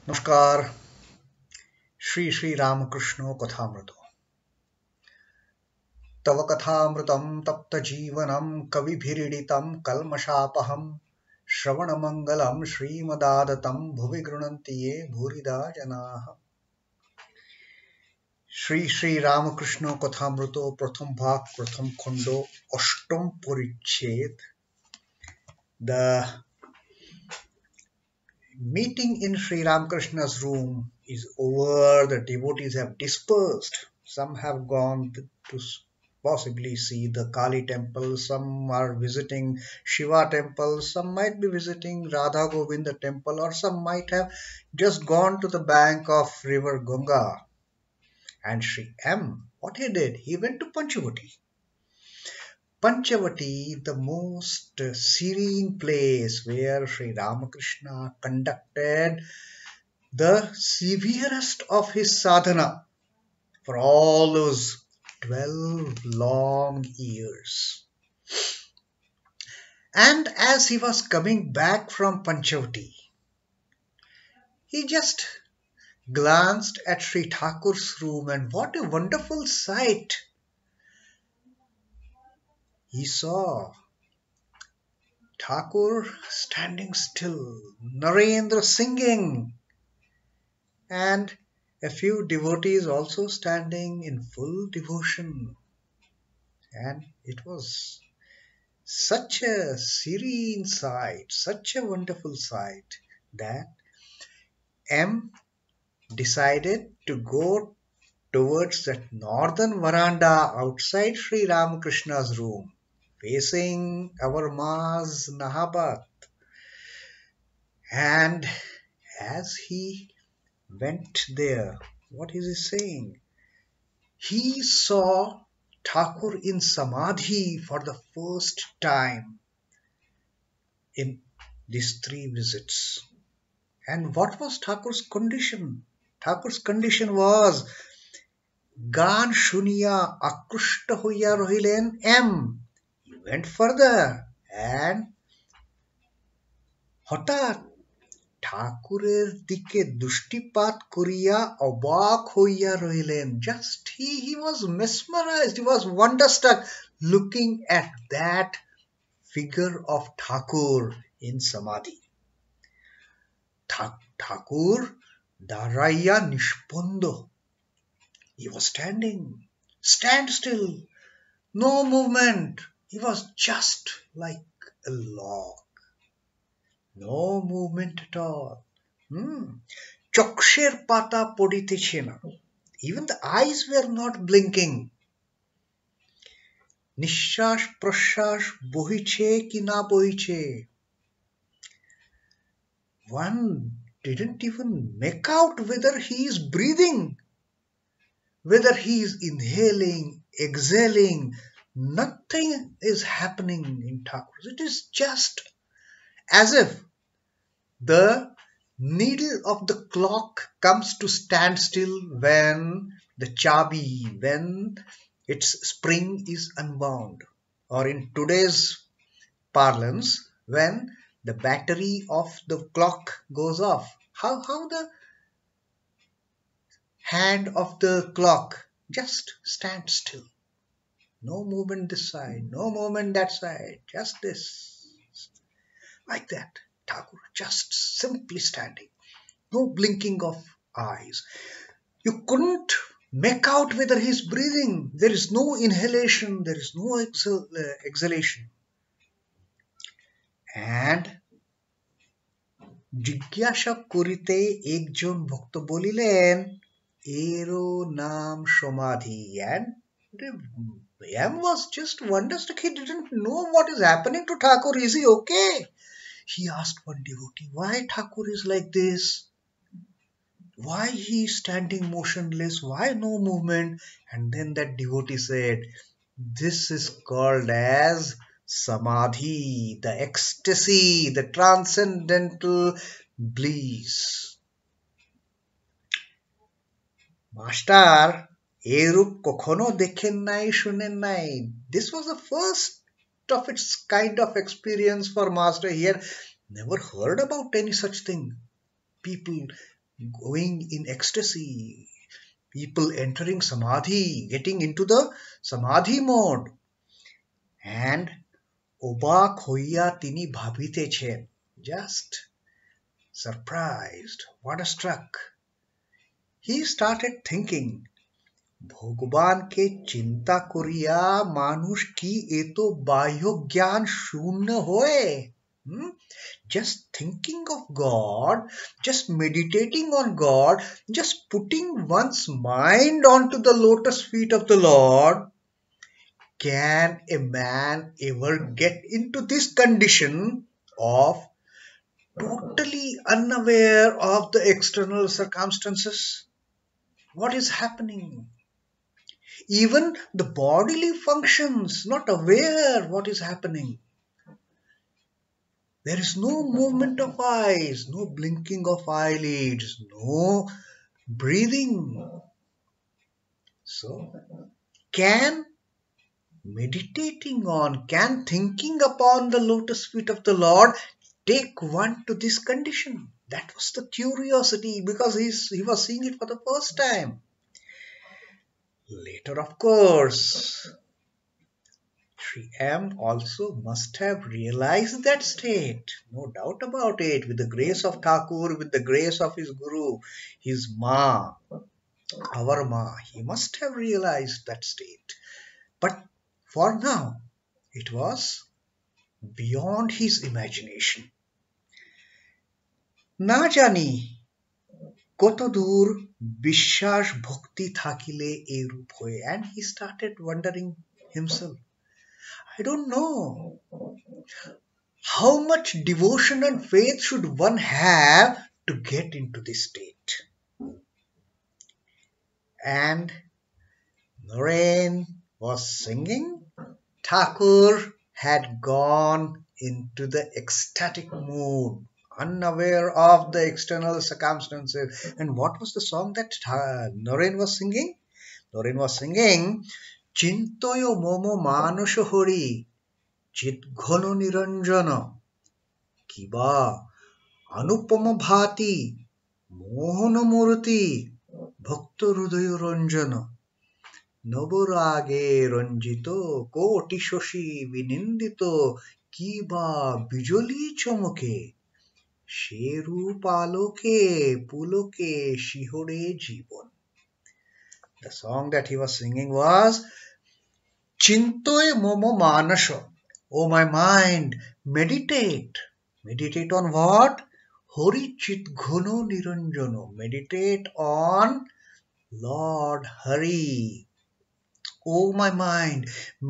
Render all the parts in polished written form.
नमस्कार। Shri Ramakrishna Kathamrita. तव कथामृतं तप्तजीवनं कविभिरीडितं कल्मषापहं श्रवणमङ्गलं श्रीमदादतं भुवि गृह्णन्ति ये भूरिदा जनाः। श्री रामकृष्ण कथामृतो प्रथम भाग प्रथम खंडो अष्टम परिच्छेद. The meeting in Sri Ramakrishna's room is over. The devotees have dispersed. Some have gone to possibly see the Kali temple. Some are visiting Shiva temple. Some might be visiting Radha Govinda temple, or some might have just gone to the bank of river Ganga. And Sri M, what he did, he went to Panchavati. Panchavati, the most serene place where Sri Ramakrishna conducted the severest of his sadhana for all those 12 long years. And as he was coming back from Panchavati, he just glanced at Sri Thakur's room, and what a wonderful sight he saw. Thakur standing still, Narendra singing, and a few devotees also standing in full devotion. And it was such a serene sight, such a wonderful sight, that M decided to go towards that northern veranda outside Sri Ramakrishna's room, facing our Ma's Nahabat. And as he went there, what is he saying? He saw Thakur in Samadhi for the first time in these 3 visits. And what was Thakur's condition? Thakur's condition was Gan Shuniya Akrushta Hoya Rohilen M. He went further and হঠাৎ ঠাকুরের দিকে দৃষ্টিপাত করিয়া অবাক হইয়া রহিলেন. Just he was mesmerized, he was wonderstruck looking at that figure of Thakur in Samadhi. Thakur daraiya nishpondo. He was stand still, no movement. He was just like a log. No movement at all. Choksher pata পড়িতেছে না. Even the eyes were not blinking. নিঃশ্বাস প্রশ্বাস বহিছে কি না বহিছে. One didn't even make out whether he is breathing, whether he is inhaling, exhaling. Nothing is happening in Thakur. It is just as if the needle of the clock comes to stand still when the chabi, when its spring is unbound, or in today's parlance, when the battery of the clock goes off. How the hand of the clock just stands still. No movement this side, no movement that side, just this. Like that. Thakur just simply standing, no blinking of eyes. You couldn't make out whether he's breathing. There is no inhalation, there is no exhalation. And জিজ্ঞাসা করিতে একজন ভক্ত বলিলেন এরো নাম সমাধি. And M was just wonderstruck. He didn't know what is happening to Thakur. Is he okay? He asked one devotee, why Thakur is like this? Why he is standing motionless? Why no movement? And then that devotee said, this is called as Samadhi, the ecstasy, the transcendental bliss. Master, এরূপ কখনো দেখেন নাই শুনেন নাই. This was the first of its kind of experience for Master. He had never heard about any such thing. People going in ecstasy, people entering samadhi, getting into the samadhi mode. And অবাক হইয়া তিনি ভাবিতেছেন, just surprised, wonderstruck. He started thinking, ভগবানকে চিন্তা করিয়া মানুষ কি এত বাহ্য জ্ঞান শূন্য হয়? Just thinking of God, just meditating on God, just putting one's mind onto the lotus feet of the Lord. Can a man ever get into this condition of totally unaware of the external circumstances? What is happening? Even the bodily functions, not aware what is happening. There is no movement of eyes, no blinking of eyelids, no breathing. So, can thinking upon the lotus feet of the Lord take one to this condition? That was the curiosity, because he was seeing it for the first time. Later, of course, Sri M also must have realized that state, no doubt about it, with the grace of Thakur, with the grace of his Guru, his Ma, our Ma. He must have realized that state. But for now, it was beyond his imagination. না জানি কতদূর বিশ্বাস ভক্তি থাকিলে এরূপ হয়. And he started wondering himself, I don't know how much devotion and faith should one have to get into this state. And Naren was singing. Thakur had gone into the ecstatic mood, unaware of the external circumstances. And what was the song that Naren was singing? Naren was singing, Chintoyo momo manusho hori, chitghono niranjana, kiba anupama bhati, mohana murti, bhakta hrudayo ranjana, নবরাগে রঞ্জিত কোটি শশী বিনিন্দিত কি বা বিজলি চমকে সে রূপ আলোকে পুলকে শিহরে জীবন. The song that he was singing was Chintoy momo manasha. Oh my mind, meditate. Meditate on what? Hori chit ghono niranjano. Meditate on Lord Hari. Oh my mind,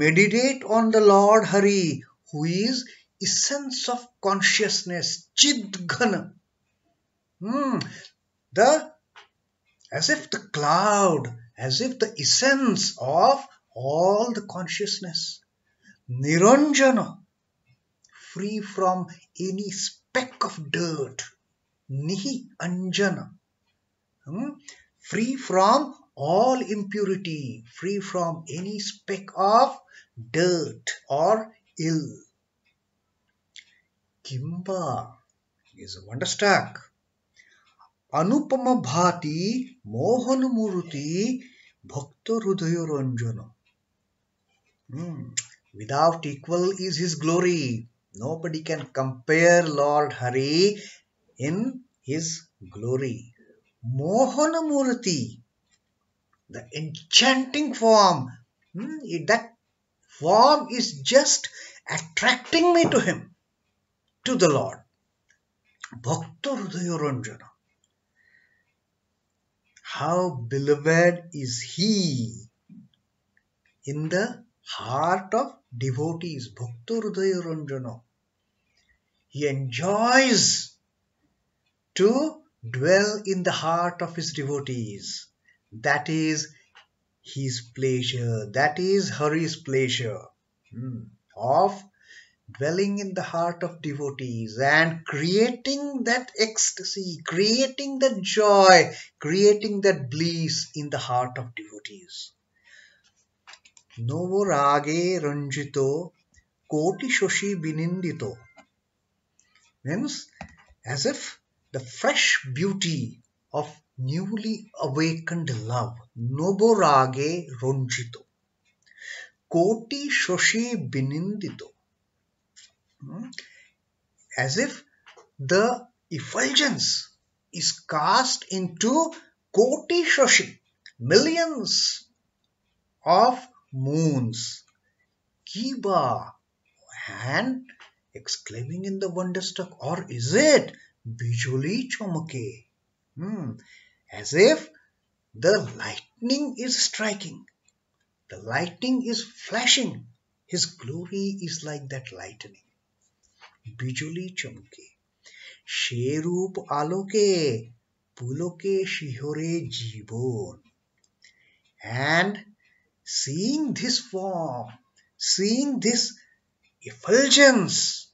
meditate on the Lord Hari, who is essence of consciousness, Chidghana. As if the cloud, as if the essence of all the consciousness. Niranjana, free from any speck of dirt. Nihi Anjana, free from all impurity, free from any speck of dirt or ill. Kimba is wonderstruck. Anupama bhati mohana murti bhakta hrudayo ranjana. Without equal is his glory. Nobody can compare Lord Hari in his glory. Mohana murti, the enchanting form, that form is just attracting me to him, to the Lord. Bhakta hrudayo ranjana. How beloved is he in the heart of devotees. Bhakta hrudayo ranjana. He enjoys to dwell in the heart of his devotees. That is his pleasure. That is Hari's pleasure of dwelling in the heart of devotees and creating that ecstasy, creating that joy, creating that bliss in the heart of devotees. Novo rage ranjito koti shoshi binindito, means as if the fresh beauty of newly awakened love. Noborage ronjito. Koti shoshi binindito. As if the effulgence is cast into Koti shoshi, millions of moons. Kiba, and exclaiming in the wonderstruck, or is it Bijoli Chomake? As if the lightning is striking, the lightning is flashing. His glory is like that lightning. Bijoli Chomake. Sherup Aloke, Puloke Shihore Jibon. And seeing this form, seeing this effulgence,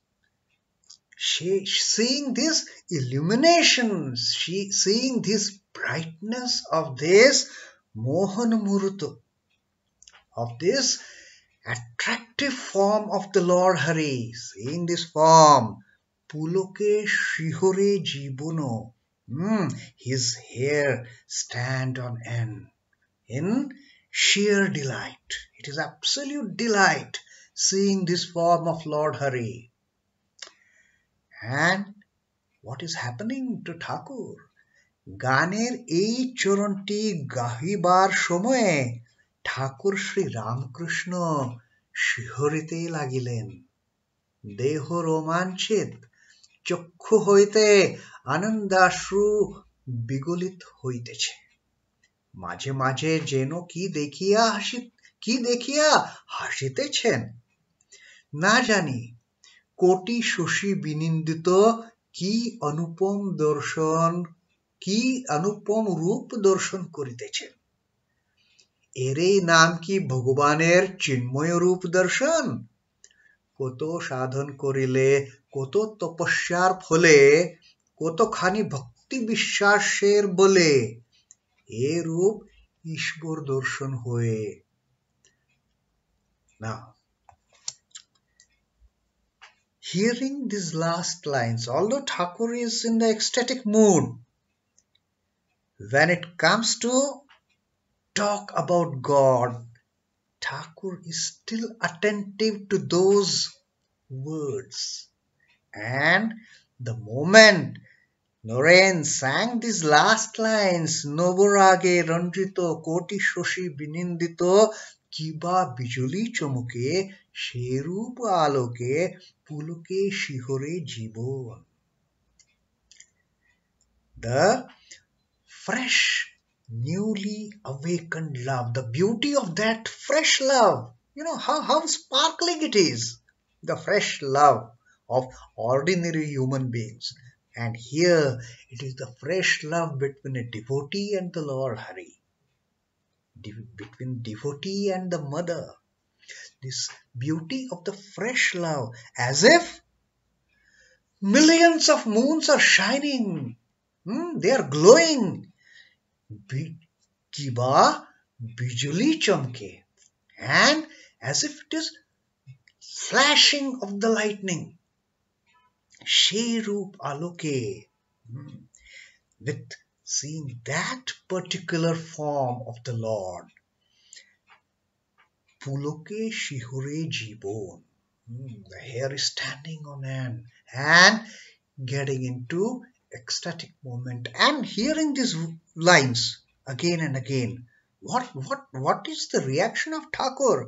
seeing this illumination, seeing this brightness of this Mohan Murtu, of this attractive form of the Lord Hari, seeing this form, Puloke Shihore Jibono, his hair stand on end in sheer delight. It is absolute delight seeing this form of Lord Hari. And what is happening to Thakur? গানের এই চরণটি গাহিবার সময়ে ঠাকুর শ্রী রামকৃষ্ণ শিহরিতে লাগিলেন। দেহ রোমাঞ্চিত, চক্ষু হইতে আনন্দাশ্রু বিগলিত হইতেছে। মাঝে মাঝে যেন কি দেখিয়া হাসিতেছেন না জানি। কোটি শশী বিনিন্দিত কি অনুপম রূপ দর্শন করিতেছেন। এরই নাম কি ভগবানের চিন্ময় রূপ দর্শন? কত সাধন করিলে, কত তপস্যার ফলে, কতখানি ভক্তি বিশ্বাসের বলে এ রূপ ঈশ্বর দর্শন হয়ে। Now, hearing these last lines, although Thakur is in the ecstatic mood, when it comes to talk about God, Thakur is still attentive to those words. And the moment Noren sang these last lines, Noborage Ranjito Koti Shoshi Binindito Kiba Bijuli Chomuke Sherup Aloke Puluke Shihore Jibon. The fresh, newly awakened love, the beauty of that fresh love, how sparkling it is, the fresh love of ordinary human beings. And here it is the fresh love between a devotee and the Lord Hari, between devotee and the mother. This beauty of the fresh love, as if millions of moons are shining, they are glowing. Kiba bijuli chamke, and as if it is flashing of the lightning. Sherup aloke, with seeing that particular form of the Lord. Puloke shihure jibon, the hair is standing on end and getting into ecstatic moment and hearing these lines again and again. What is the reaction of Thakur?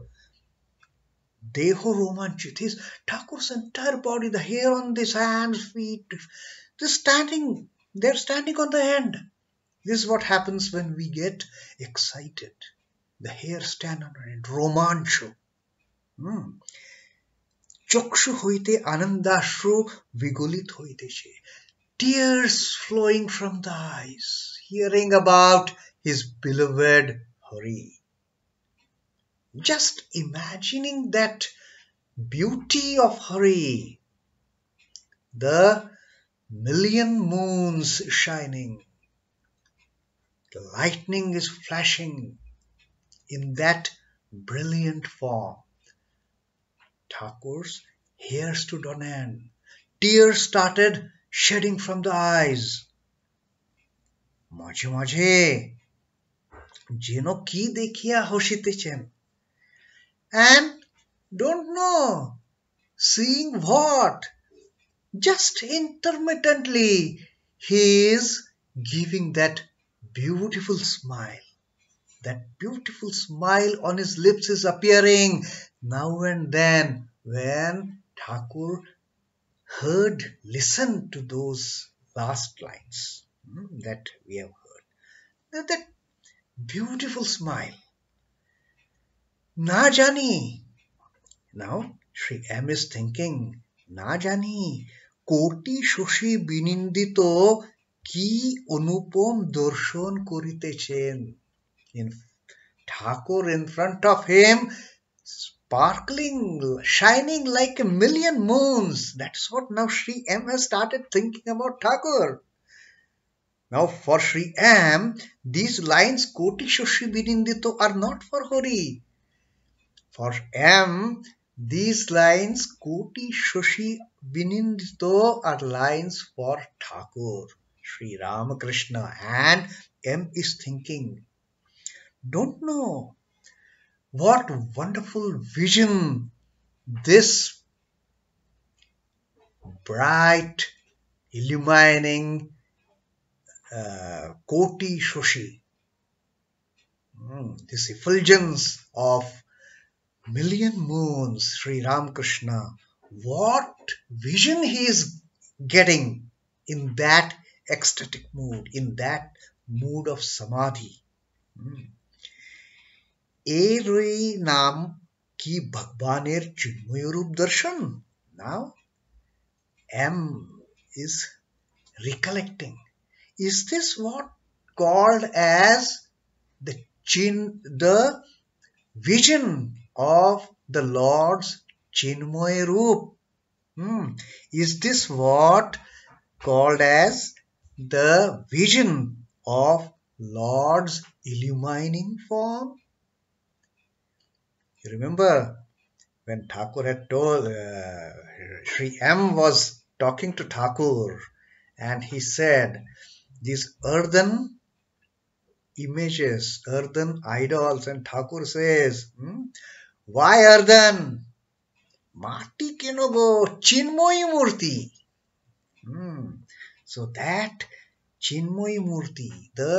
Deho romanchit, his Thakur's entire body, the hair on his hands, feet, they're standing on the end. This is what happens when we get excited. The hair stand on end, romancho. Chokshu hoite anandashru vigolit hoiteche. Tears flowing from the eyes, hearing about his beloved Hari. Just imagining that beauty of Hari, the million moons shining, the lightning is flashing in that brilliant form. Thakur's hair stood on end. Tears started shedding from the eyes. মাঝে মাঝে যেন কি দেখিয়া হসিতেছেন, and don't know seeing what, just intermittently he is giving that beautiful smile. That beautiful smile on his lips is appearing now and then when Thakur listened to those last lines, that we have heard. That beautiful smile. Na jani. Now Sri M is thinking, na jani koti shoshi binindito ki anupam darshan koritechen. In Thakur in front of him, sparkling, shining like a million moons. That's what now Sri M has started thinking about Thakur. Now for Sri M, these lines Koti Shoshi Binindito are not for Hori. For M, these lines Koti Shoshi Binindito are lines for Thakur, Sri Ramakrishna, and M is thinking, don't know what wonderful vision this bright, illumining Koti Shoshi, this effulgence of million moons, Sri Ramakrishna, what vision he is getting in that ecstatic mood, in that mood of samadhi. এরই নাম কি ভগবানের চিন্ময় রূপ দর্শন? Now M is recollecting. Is this what called as the vision of the Lord's Chinmoy Roop? Is this what called as the vision of Lord's illumining form? You remember when Thakur had told, Sri M was talking to Thakur, and he said, these earthen images, earthen idols, and Thakur says, why earthen? Mati kenogo Chinmoyi Murti. So that Chinmoyi Murti, the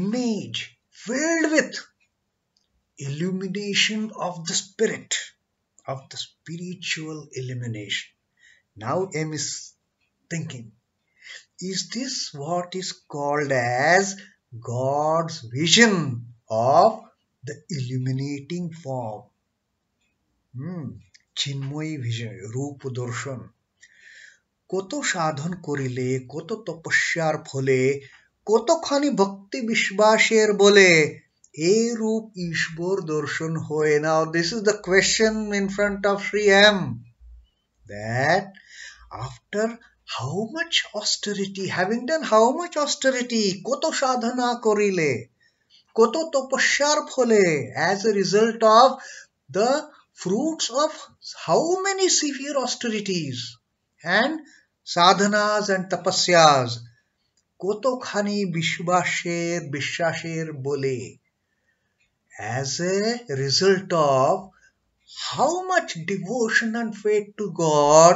image filled with illumination of the spirit, of the spiritual illumination. Now M is thinking, is this what is called as God's vision of the illuminating form? Chinmoy vision, Roop Darshan. কত সাধন করিলে, কত তপস্যার ফলে, কতখানি ভক্তি বিশ্বাসের বলে এই রূপ ঈশ্বর দর্শন হয়। Now this is the question in front of Sri M, that after how much austerity, having done how much austerity, কত সাধনা করিলে, কত তপস্যার ফলে, as a result of the fruits of how many severe austerities and sadhanas and tapasyas, কতখানি বিশ্বাসের বলে, as a result of how much devotion and faith to God,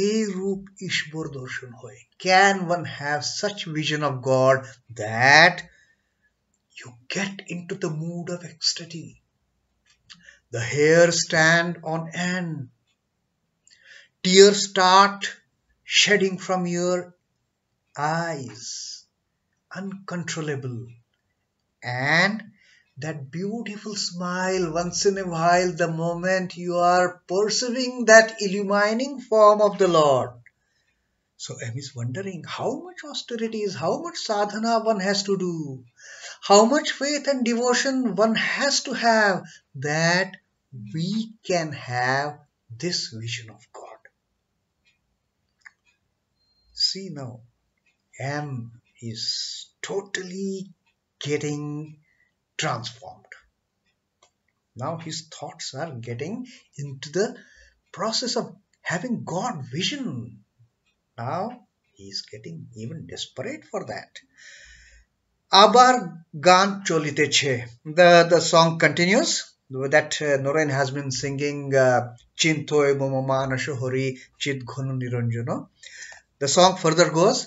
এই রূপ ঈশ্বর দর্শন হয়. Can one have such vision of God that you get into the mood of ecstasy? The hair stand on end, tears start shedding from your eyes, uncontrollable, and that beautiful smile once in a while, the moment you are perceiving that illumining form of the Lord. So M is wondering how much austerities, how much sadhana one has to do, how much faith and devotion one has to have that we can have this vision of God. See now, M is totally getting transformed. Now his thoughts are getting into the process of having God vision. Now He's getting even desperate for that. Abar gan choliteche. The song continues. That Noren has been singing Chintoy Momomana Shohori Chit Ghonu Niranjana. The song further goes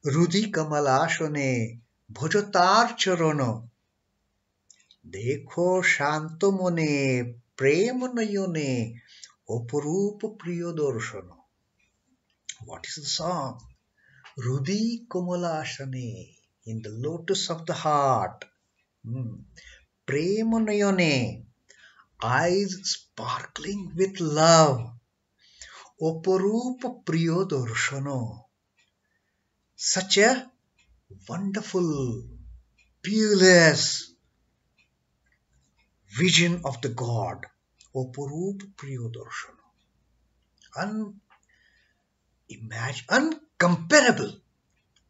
Rudi Kamala Shone Bhojotar Charono Dekho Shanto Mone Prem Nayone Opurup Priyo Darshono. What is the song? Rudi Kamala Shone, in the lotus of the heart. Prem Nayone, eyes sparkling with love. Opurup Priyo Darshono, such a wonderful, peerless vision of the God. Opurup Priyo Darshono. Uncomparable,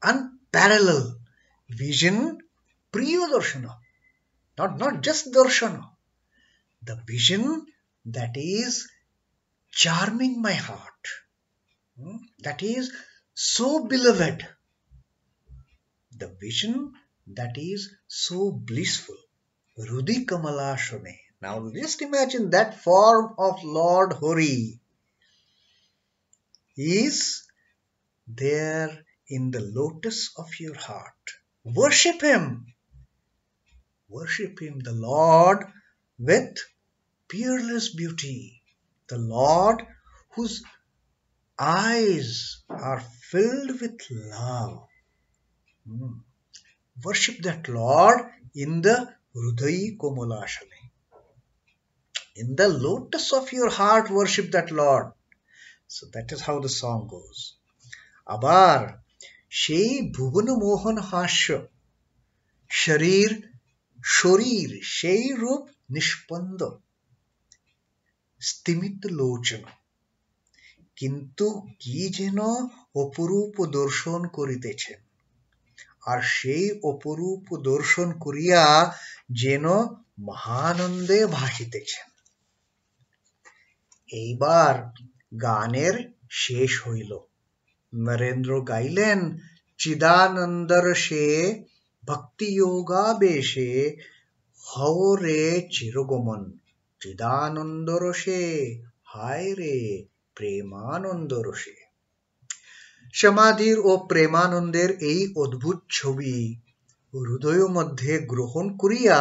unparalleled vision, Priyo Darshana. Not just Darshana. The vision that is charming my heart. That is so beloved. The vision that is so blissful. Rudi Kamala Shone. Now just imagine that form of Lord Hori is there in the lotus of your heart. Worship Him. Worship Him, the Lord with peerless beauty. The Lord whose eyes are filled with love. Worship that Lord in the Hrudayi Komalashane. In the lotus of your heart, worship that Lord. So that is how the song goes. Abar Shei Bhuvan Mohan Hasya Sharir Shorir Shei Rup Nishpanda Stimit Lochana কিন্তু কি যেন অপরূপ দর্শন করিতেছেন, আর সেই অপরূপ দর্শন করিয়া যেন মহানন্দে ভাসিতেছেন। এইবার গানের শেষ হইল। নরেন্দ্র গাইলেন চিদানন্দর সে ভক্তি যোগাবেশে হও রে চিরগমন চিদানন্দর সে হায় রে প্রেমানন্দ রসে। সমাধির ও প্রেমানন্দের এই অদ্ভুত ছবি হৃদয় মধ্যে গ্রহণ করিয়া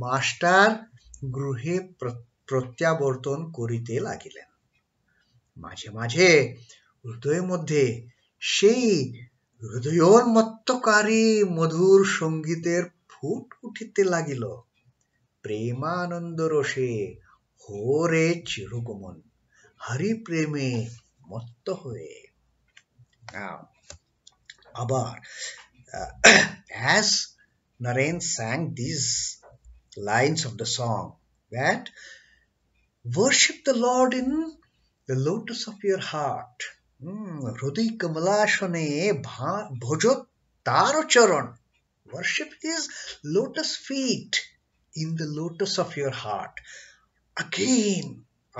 মাস্টার গৃহে প্রত্যাবর্তন করিতে লাগিলেন। মাঝে মাঝে হৃদয় মধ্যে সেই হৃদয়োন্মত্তকারী মধুর সঙ্গীতের ফুট উঠিতে লাগিল। প্রেমানন্দ রসে হোরে চিরগমন, হরি প্রেমে মত্ত হয়ে। Now, Abar, as Naren sang these lines of the song, that worship the Lord in the lotus of your heart. Hrudi Kamalashane Bhojo Taro Charan. Worship His lotus feet in the lotus of your heart. Again,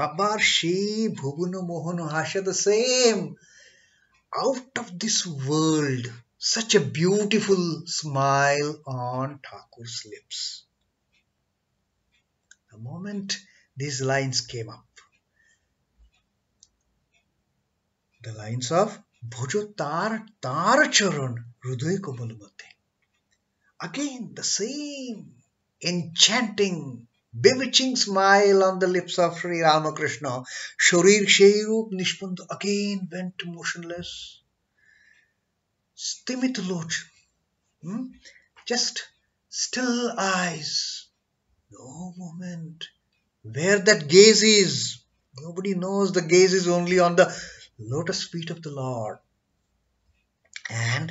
Abar Shi Bhuvana Mohana Hasha, the same. Out of this world, such a beautiful smile on Thakur's lips. The moment these lines came up, the lines of Bhojo Tar Charan Hruday Kamal Madhe. Again, the same enchanting, bewitching smile on the lips of Sri Ramakrishna. Shorir Sheirup Nishpanda again went motionless. Stimit Loch, just still eyes, no movement. Where that gaze is, nobody knows. The gaze is only on the lotus feet of the Lord. And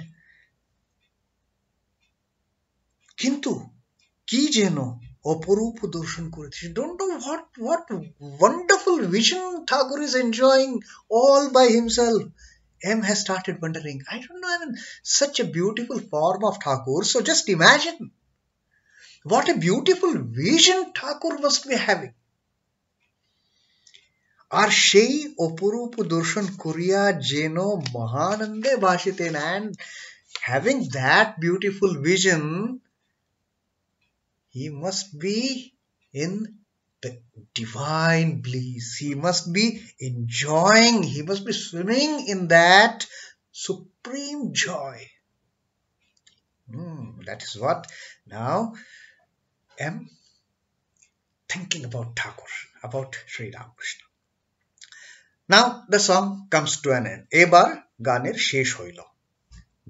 Kintu কি যেন অপরূপ দর্শন করেছে. Don't know what wonderful vision Thakur is enjoying all by himself. M has started wondering, I don't know, I mean, such a beautiful form of Thakur. So just imagine what a beautiful vision Thakur must be having. আর সেই অপরূপ দর্শন করিয়া যেন মহানন্দে ভাসিতেন, and having that beautiful vision, he must be in the divine bliss. He must be enjoying, he must be swimming in that supreme joy. That is what now am thinking about Thakur, about Sri Ramakrishna. Now the song comes to an end. এবার গানের শেষ হইল।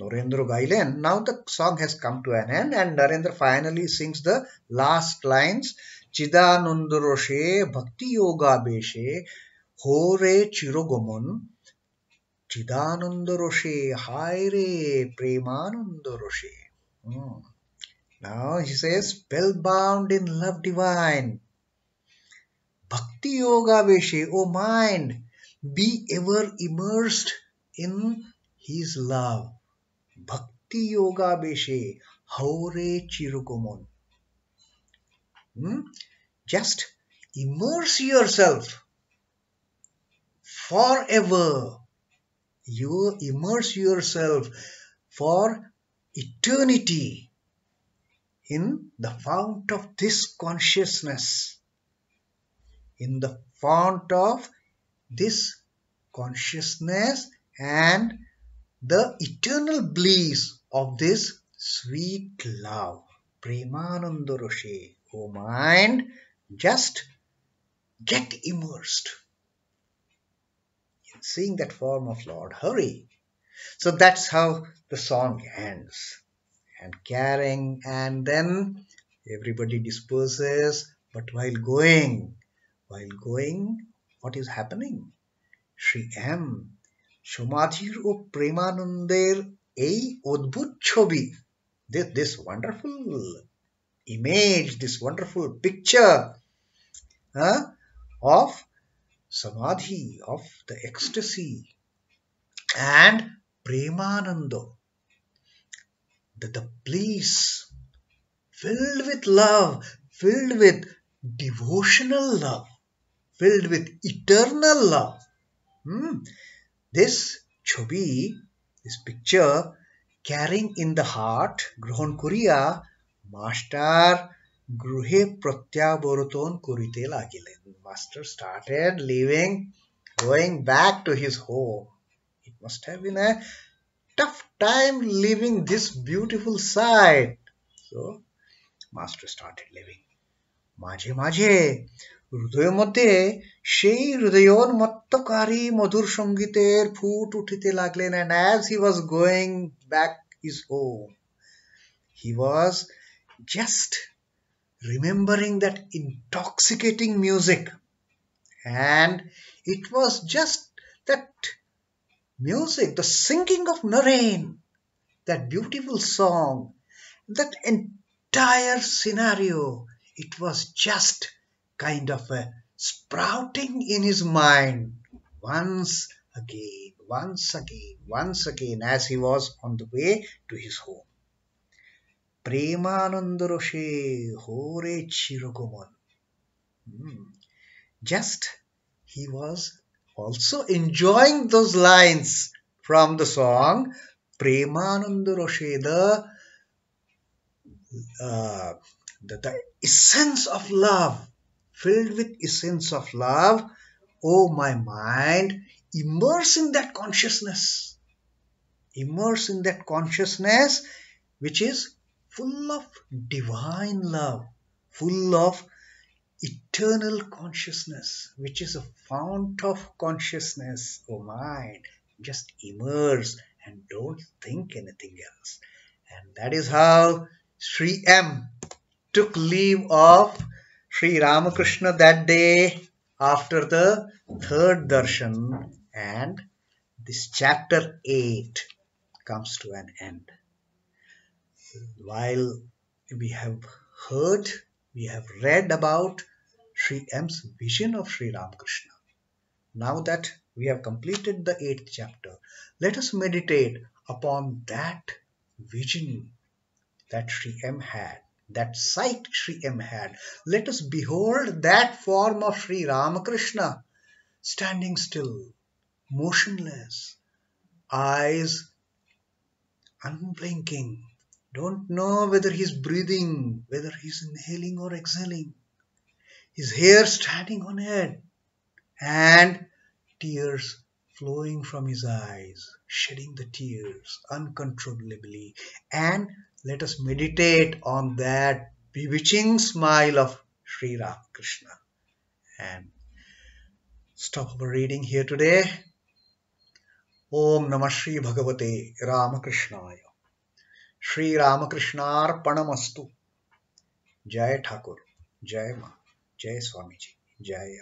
Narendra গাইলেন, now the song has come to an end, and Narendra finally sings the last lines. Chidananda roshe bhakti yoga beshe hore chirogomon, Chidananda roshe hai re premananda roshe. Now he says, spellbound in love divine, bhakti yoga beshe, O mind, be ever immersed in his love. Bhakti yoga beshe haure chirukomon. Just immerse yourself forever. You immerse yourself for eternity in the fount of this consciousness. In the fount of this consciousness and the eternal bliss of this sweet love. Premananda roshe. O mind, just get immersed in seeing that form of Lord Hari. So that's how the song ends. And carrying, and then everybody disperses. But while going, what is happening? Sri M. Shomadhir o Premananদের এই অদ্ভুত ছবি, this wonderful image, this wonderful picture of samadhi, of the ecstasy, and Premananda, the bliss, filled with love, filled with devotional love, filled with eternal love. This chobi, this picture, carrying in the heart, grohon koriya master gruhe pratyaborton korite lagilen. Master started leaving, going back to his home. It must have been a tough time leaving this beautiful sight. So master started leaving. মাঝে মাঝে হৃদয়ের মধ্যে সেই হৃদয়োন্মত্তকারী মধুর সঙ্গীতের foot উঠিতে লাগলেন, and as he was going back his home, he was just remembering that intoxicating music, and it was just that music, the singing of Naren, that beautiful song, that entire scenario, it was just kind of a sprouting in his mind once again as he was on the way to his home. Premananda roshe hore chirokomon. Just he was also enjoying those lines from the song Premananda roshe, the essence of love, filled with essence of love. Oh my mind, immerse in that consciousness, which is full of divine love, full of eternal consciousness, which is a fount of consciousness. Oh mind, just immerse and don't think anything else. And that is how Sri M took leave of Sri Ramakrishna that day after the third darshan, and this chapter 8 comes to an end. While we have heard, we have read about Sri M's vision of Sri Ramakrishna. Now that we have completed the 8th chapter, let us meditate upon that vision that Sri M had, that sight Sri M had. Let us behold that form of Sri Ramakrishna standing still, motionless, eyes unblinking. Don't know whether he's breathing, whether he's inhaling or exhaling. His hair standing on head and tears flowing from his eyes, shedding the tears uncontrollably. And let us meditate on that bewitching smile of Sri Ramakrishna. And stop our reading here today. Om Namah Shri Bhagavate Ramakrishnaya. Shri Ramakrishnar Panamastu. Jai Thakur. Jai Ma. Jai Swamiji. Jai